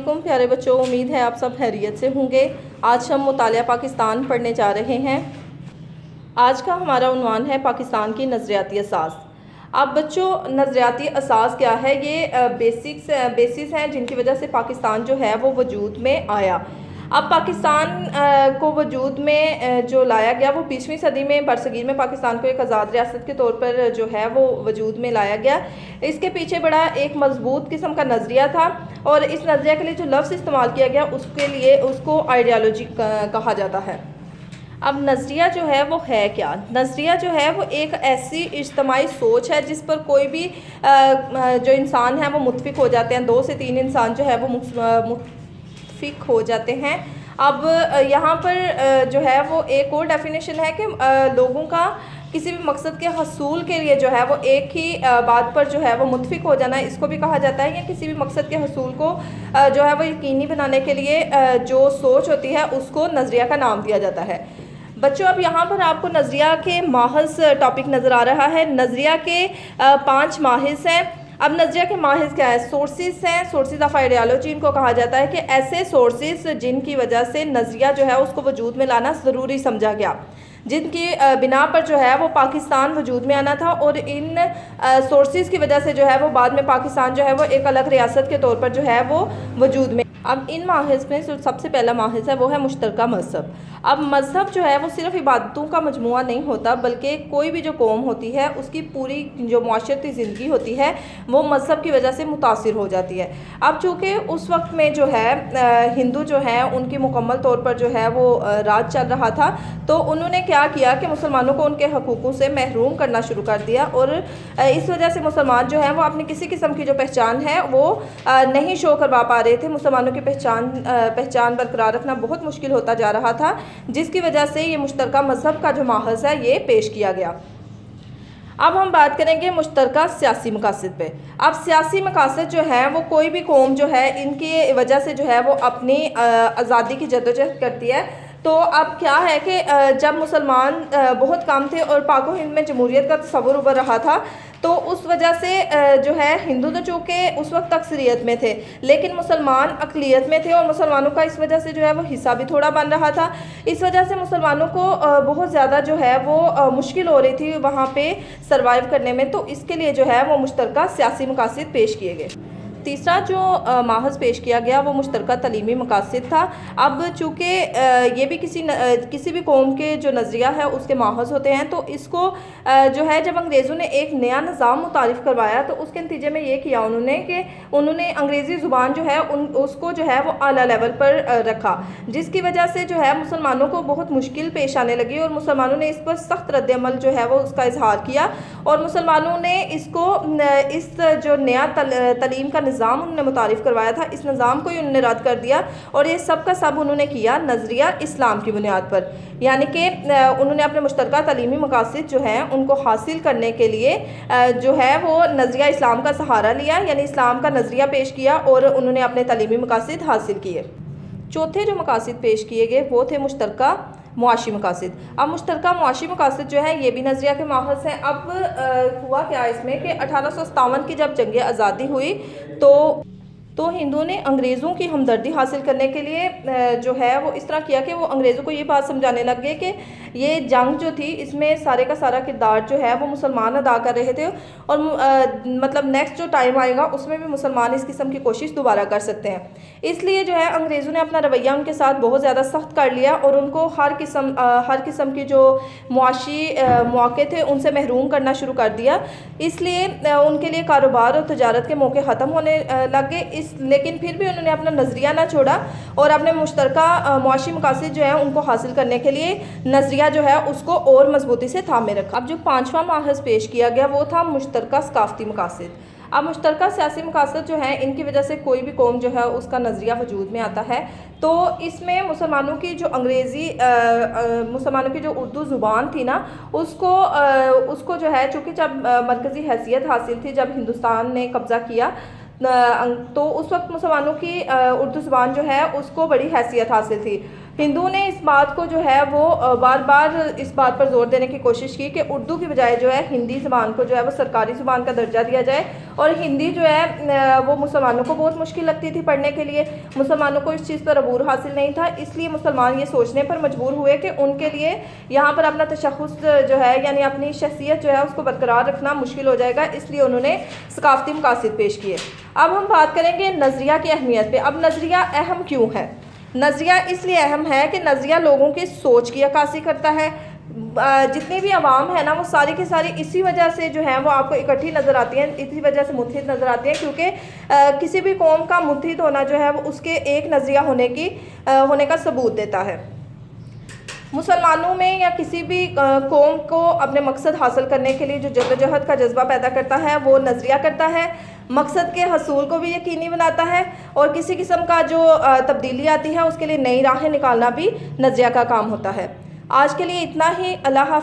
वालेकुम प्यारे बच्चों, उम्मीद है आप सब खैरियत से होंगे। आज हम मुतालिया पाकिस्तान पढ़ने जा रहे हैं। आज का हमारा उन्वान है पाकिस्तान की नज़रियाती असास। अब बच्चों, नज़रियाती असास क्या है? ये बेसिस हैं जिनकी वजह से पाकिस्तान जो है वो वजूद में आया। अब पाकिस्तान को वजूद में जो लाया गया वो 20वीं सदी में बरसगीर में पाकिस्तान को एक आज़ाद रियासत के तौर पर जो है वो वजूद में लाया गया। इसके पीछे बड़ा एक मजबूत किस्म का नज़रिया था और इस नज़रिया के लिए जो लफ्ज़ इस्तेमाल किया गया उसके लिए उसको आइडियालॉजी कहा जाता है। अब नज़रिया जो है वो है क्या? नज़रिया जो है वो एक ऐसी इज्तमाही सोच है जिस पर कोई भी जो इंसान है वो मुत्फिक हो जाते हैं। 2 से 3 इंसान जो है वो मुत्फिक हो जाते हैं। अब यहाँ पर जो है वो एक और डेफिनेशन है कि लोगों का किसी भी मकसद के हसूल के लिए जो है वो एक ही बात पर जो है वो मुत्फिक हो जाना, इसको भी कहा जाता है। या किसी भी मकसद के हसूल को जो है वो यकीनी बनाने के लिए जो सोच होती है उसको नज़रिया का नाम दिया जाता है। बच्चों, अब यहाँ पर आपको नज़रिया के माहिज़ टॉपिक नज़र आ रहा है। नज़रिया के 5 माहिज़ हैं। अब नज़रिया के माहिज़ क्या है? सोर्सेज हैं, सोर्सेज ऑफ आइडियालॉजी इनको कहा जाता है कि ऐसे सोर्सेज जिनकी वजह से नज़रिया जो है उसको वजूद में लाना ज़रूरी समझा गया, जिनकी बिना पर जो है वो पाकिस्तान वजूद में आना था। और इन सोर्सेज की वजह से जो है वो बाद में पाकिस्तान जो है वो एक अलग रियासत के तौर पर जो है वो वजूद में। अब इन माहिज़ में जो सबसे पहला माहिज़ है वो है मुश्तरका मज़हब। अब मज़हब जो है वो सिर्फ इबादतों का मजमुआ नहीं होता, बल्कि कोई भी जो कौम होती है उसकी पूरी जो माशरती ज़िंदगी होती है वो मज़हब की वजह से मुतासिर हो जाती है। अब चूँकि उस वक्त में जो है हिंदू जो है उनकी मुकम्मल तौर पर जो है वो राज चल रहा था, तो उन्होंने क्या किया कि मुसलमानों को उनके हकूक़ों से महरूम करना शुरू कर दिया। और इस वजह से मुसलमान जो हैं वो अपनी किसी किस्म की जो पहचान है वो नहीं शो करवा पा रहे थे। मुसलमानों की पहचान बरकरार रखना बहुत मुश्किल होता जा रहा था, जिसकी वजह से ये मुश्तरका मज़हब का जो माहिज़ है ये पेश किया गया। अब हम बात करेंगे मुश्तरका सियासी मकासद पे। अब सियासी मकासद जो है वो कोई भी कौम जो है इनकी वजह से जो है वो अपनी आज़ादी की जद्दोजहद करती है। तो अब क्या है कि जब मुसलमान बहुत कम थे और पाक हिंद में जमहूरियत का तस्वुर उभर रहा था, तो उस वजह से जो है हिंदू तो चूँकि उस वक्त अक्सरियत में थे, लेकिन मुसलमान अक़लियत में थे और मुसलमानों का इस वजह से जो है वो हिस्सा भी थोड़ा बन रहा था। इस वजह से मुसलमानों को बहुत ज़्यादा जो है वो मुश्किल हो रही थी वहाँ पे सर्वाइव करने में। तो इसके लिए जो है वो मुश्तरका सियासी मकासद पेश किए गए। तीसरा जो माहिज़ पेश किया गया वो मुश्तरका तलीमी मकासद था। अब चूँकि ये भी किसी भी कौम के जो नज़रिया है उसके माहिज़ होते हैं, तो इसको जो है जब अंग्रेज़ों ने एक नया निज़ाम मुतारिफ़ करवाया तो उसके नतीजे में ये किया उन्होंने कि उन्होंने अंग्रेज़ी ज़ुबान जो है उसको जो है वो आला लेवल पर रखा, जिसकी वजह से जो है मुसलमानों को बहुत मुश्किल पेश आने लगी और मुसलमानों ने इस पर सख्त रद्द-ए-अमल जो है वो उसका इजहार किया। और मुसलमानों ने इसको इस जो नया तलीम का निज़ाम उन्होंने मुतारिफ़ करवाया था, इस निज़ाम को ही उन्होंने रद्द कर दिया। और ये सब का सब उन्होंने किया नज़रिया इस्लाम की बुनियाद पर, यानी कि उन्होंने अपने मुश्तरका तलीमी मकासद जो हैं उनको हासिल करने के लिए जो है वो नज़रिया इस्लाम का सहारा लिया, यानी इस्लाम का नज़रिया पेश किया और उन्होंने अपने तलीमी मकासद हासिल किए। चौथे जो मकासद पेश किए गए वो थे मुश्तरका मुआशी मकासद। अब मुश्तरका मुआशी मकासद जो है ये भी नज़रिया के माहिज़ हैं। अब हुआ क्या इसमें कि 1857 की जब जंग आज़ादी हुई तो हिंदुओं ने अंग्रेज़ों की हमदर्दी हासिल करने के लिए जो है वो इस तरह किया कि वो अंग्रेज़ों को ये बात समझाने लग गए कि ये जंग जो थी इसमें सारे का सारा किरदार जो है वो मुसलमान अदा कर रहे थे और मतलब नेक्स्ट जो टाइम आएगा उसमें भी मुसलमान इस किस्म की कोशिश दोबारा कर सकते हैं। इसलिए जो है अंग्रेज़ों ने अपना रवैया उनके साथ बहुत ज़्यादा सख्त कर लिया और उनको हर किस्म की जो मुआशी मौके थे उनसे महरूम करना शुरू कर दिया। इसलिए उनके लिए कारोबार और तजारत के मौके ख़त्म होने लग गए। लेकिन फिर भी उन्होंने अपना नज़रिया ना छोड़ा और अपने मुश्तरका मुआशी मकासद जो है उनको हासिल करने के लिए नज़रिया जो है उसको और मजबूती से थामे रखा। अब जो 5वां माहिज़ पेश किया गया वो था मुश्तरका सकाफ़ती मकासद। अब मुश्तरका सियासी मकासद जो हैं इनकी वजह से कोई भी कौम जो है उसका नज़रिया वजूद में आता है। तो इसमें मुसलमानों की जो मुसलमानों की जो उर्दू ज़ुबान थी ना उसको जो है चूँकि जब मरकज़ी हैसियत हासिल थी, जब हिंदुस्तान ने कब्ज़ा किया तो उस वक्त मुसलमानों की उर्दू ज़ुबान जो है उसको बड़ी हैसियत हासिल थी। हिंदुओं ने इस बात को जो है वो बार बार इस बात पर जोर देने की कोशिश की कि उर्दू की बजाय जो है हिंदी ज़बान को जो है वो सरकारी ज़ुबान का दर्जा दिया जाए और हिंदी जो है वो मुसलमानों को बहुत मुश्किल लगती थी पढ़ने के लिए। मुसलमानों को इस चीज़ पर अबूर हासिल नहीं था, इसलिए मुसलमान ये सोचने पर मजबूर हुए कि उनके लिए यहाँ पर अपना तशख़्ख़ुस जो है यानी अपनी शख्सियत जो है उसको बरकरार रखना मुश्किल हो जाएगा, इसलिए उन्होंने सकाफ़ती मकासद पेश किए। अब हम बात करेंगे नज़रिया की अहमियत पे। अब नज़रिया अहम क्यों है? नज़रिया इसलिए अहम है कि नज़रिया लोगों की सोच की अक्कासी करता है। जितनी भी आवाम है ना वो सारी की सारी इसी वजह से जो है वो आपको इकट्ठी नज़र आती हैं, इसी वजह से मुत्तहिद नज़र आती हैं, क्योंकि किसी भी कौम का मुत्तहिद होना जो है वो उसके एक नज़रिया होने का सबूत देता है। मुसलमानों में या किसी भी कौम को अपने मकसद हासिल करने के लिए जो जद्दोजहद का जज्बा पैदा करता है वो नज़रिया करता है, मकसद के हसूल को भी यकीनी बनाता है, और किसी किस्म का जो तब्दीली आती है उसके लिए नई राहें निकालना भी नज़रिया का काम होता है। आज के लिए इतना ही। अल्लाह हाफ़िज़।